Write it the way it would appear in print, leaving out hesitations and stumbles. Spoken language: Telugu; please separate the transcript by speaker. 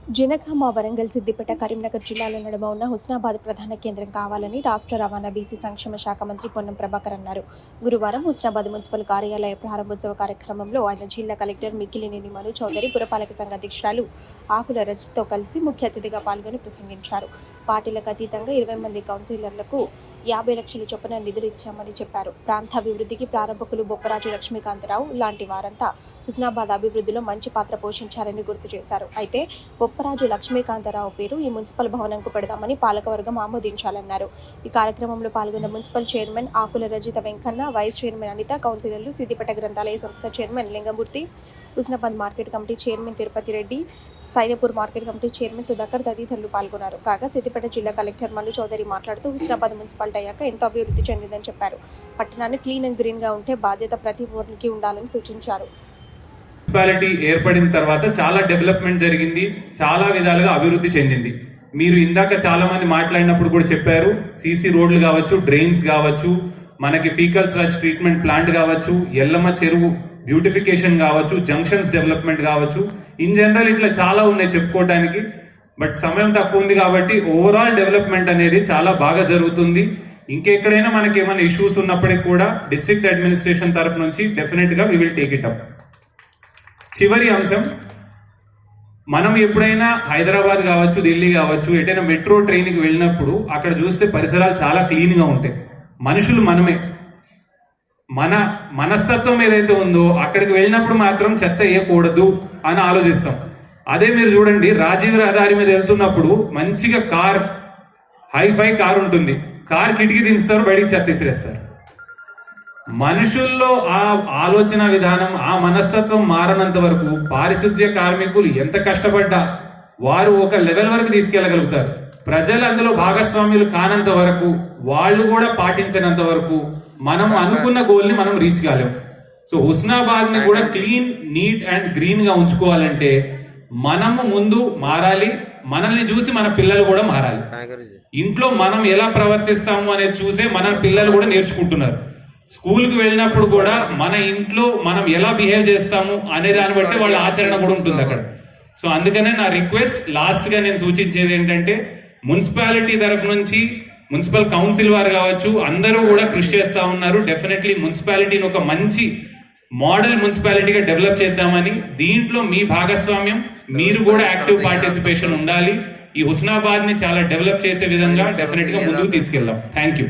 Speaker 1: జనగామ, వరంగల్, సిద్దిపేట, కరీంనగర్ జిల్లాల నడుమ ఉన్న హుస్నాబాద్ ప్రధాన కేంద్రం కావాలని రాష్ట్ర రవాణా బీసీ సంక్షేమ శాఖ మంత్రి పొన్నం ప్రభాకర్ అన్నారు. గురువారం హుస్నాబాద్ మున్సిపల్ కార్యాలయ ప్రారంభోత్సవ కార్యక్రమంలో ఆయన జిల్లా కలెక్టర్ మిక్కిలినేని మను చౌదరి, పురపాలక సంఘ అధ్యక్షురాలు ఆకుల రజిత్తో కలిసి ముఖ్య అతిథిగా పాల్గొని ప్రసంగించారు. పార్టీలకు అతీతంగా 20 మంది కౌన్సిలర్లకు 50 లక్షల చొప్పున నిధులు ఇచ్చామని చెప్పారు. ప్రాంతాభివృద్ధికి ప్రారంభకులు బొప్పరాజు లక్ష్మీకాంతరావు లాంటి వారంతా హుస్నాబాద్ అభివృద్ధిలో మంచి పాత్ర పోషించారని గుర్తు చేశారు. అయితే బొప్పరాజు లక్ష్మీకాంతరావు పేరు ఈ మున్సిపల్ భవనంకు పెడదామని పాలకవర్గం ఆమోదించాలన్నారు. ఈ కార్యక్రమంలో పాల్గొన్న మున్సిపల్ చైర్మన్ ఆకుల రజిత వెంకన్న, వైస్ చైర్మన్ అనిత, కౌన్సిలర్లు, సిద్దిపేట గ్రంథాలయ సంస్థ chairman Lingamurthy, Husnabad market committee chairman Tirupati Reddy, Saidapur market committee chairman Sudhakar తదితరులు పాల్గొన్నారు. కాగా సిద్దిపేట జిల్లా కలెక్టర్ మను చౌదరి మాట్లాడుతూ హుస్నాబాద్ మున్సిపాలిటీ అయ్యాక ఎంతో అభివృద్ధి చెందిందని చెప్పారు. పట్టణాన్ని క్లీన్ అండ్ గ్రీన్ గా ఉంటే బాధ్యత ప్రతి ఒక్కరికి ఉండాలని సూచించారు.
Speaker 2: మున్సిపాలిటీ ఏర్పడిన తర్వాత చాలా డెవలప్మెంట్ జరిగింది, చాలా విధాలుగా అభివృద్ధి చెందింది. మీరు ఇందాక చాలా మంది మాట్లాడినప్పుడు కూడా చెప్పారు, సీసీ రోడ్లు కావచ్చు, డ్రైన్స్ కావచ్చు, మనకి ఫీకల్ స్లష్ ట్రీట్మెంట్ ప్లాంట్ కావచ్చు, ఎల్లమ్మ చెరువు బ్యూటిఫికేషన్ కావచ్చు, జంక్షన్స్ డెవలప్మెంట్ కావచ్చు, ఇన్ జనరల్ ఇట్లా చాలా ఉన్నాయి చెప్పుకోవడానికి. బట్ సమయం తక్కువ ఉంది కాబట్టి ఓవరాల్ డెవలప్మెంట్ అనేది చాలా బాగా జరుగుతుంది. ఇంకెక్కడైనా మనకి ఏమైనా ఇష్యూస్ ఉన్నప్పటికీ కూడా డిస్ట్రిక్ట్ అడ్మినిస్ట్రేషన్ తరఫు నుంచి డెఫినెట్ గా we will take it up. చివరి అంశం, మనం ఎప్పుడైనా హైదరాబాద్ కావచ్చు, ఢిల్లీ కావచ్చు, ఎటైనా మెట్రో ట్రైన్కి వెళ్ళినప్పుడు అక్కడ చూస్తే పరిసరాలు చాలా క్లీన్గా ఉంటాయి. మనుషులు మనమే, మన మనస్తత్వం ఏదైతే ఉందో అక్కడికి వెళ్ళినప్పుడు మాత్రం చెత్త వేయకూడదు అని ఆలోచిస్తాం. అదే మీరు చూడండి, రాజీవ్ రహదారి మీద వెళ్తున్నప్పుడు మంచిగా కార్, హైఫై కార్ ఉంటుంది, కార్ కిటికీ దించుతారు, బయటికి చెత్త విసిరేస్తారు. మనుషుల్లో ఆ ఆలోచన విధానం, ఆ మనస్తత్వం మారనంత వరకు పారిశుద్ధ్య కార్మికులు ఎంత కష్టపడ్డా వారు ఒక లెవెల్ వరకు తీసుకెళ్లగలుగుతారు. ప్రజలు అందులో భాగస్వామ్యులు కానంత వరకు, వాళ్ళు కూడా పాటించినంత వరకు మనం అనుకున్న గోల్ని మనం రీచ్ కాలేము. సో హుస్నాబాద్ ని కూడా క్లీన్, నీట్ అండ్ గ్రీన్ గా ఉంచుకోవాలంటే మనము ముందు మారాలి, మనల్ని చూసి మన పిల్లలు కూడా మారాలి. ఇంట్లో మనం ఎలా ప్రవర్తిస్తాము అనేది చూసే మన పిల్లలు కూడా నేర్చుకుంటున్నారు. స్కూల్కి వెళ్ళినప్పుడు కూడా మన ఇంట్లో మనం ఎలా బిహేవ్ చేస్తాము అనే దాన్ని బట్టి వాళ్ళ ఆచరణ కూడా ఉంటుంది అక్కడ. సో అందుకనే నా రిక్వెస్ట్, లాస్ట్ గా నేను సూచించేది ఏంటంటే, మున్సిపాలిటీ తరఫు నుంచి మున్సిపల్ కౌన్సిల్ వారు కావచ్చు, అందరూ కూడా కృషి చేస్తా ఉన్నారు. డెఫినెట్లీ మున్సిపాలిటీని ఒక మంచి మోడల్ మున్సిపాలిటీగా డెవలప్ చేద్దామని, దీంట్లో మీ భాగస్వామ్యం, మీరు కూడా యాక్టివ్ పార్టిసిపేషన్ ఉండాలి. ఈ హుస్నాబాద్ ని చాలా డెవలప్ చేసే విధంగా డెఫినెట్ గా ముందుకు తీసుకెళ్దాం. Thank you.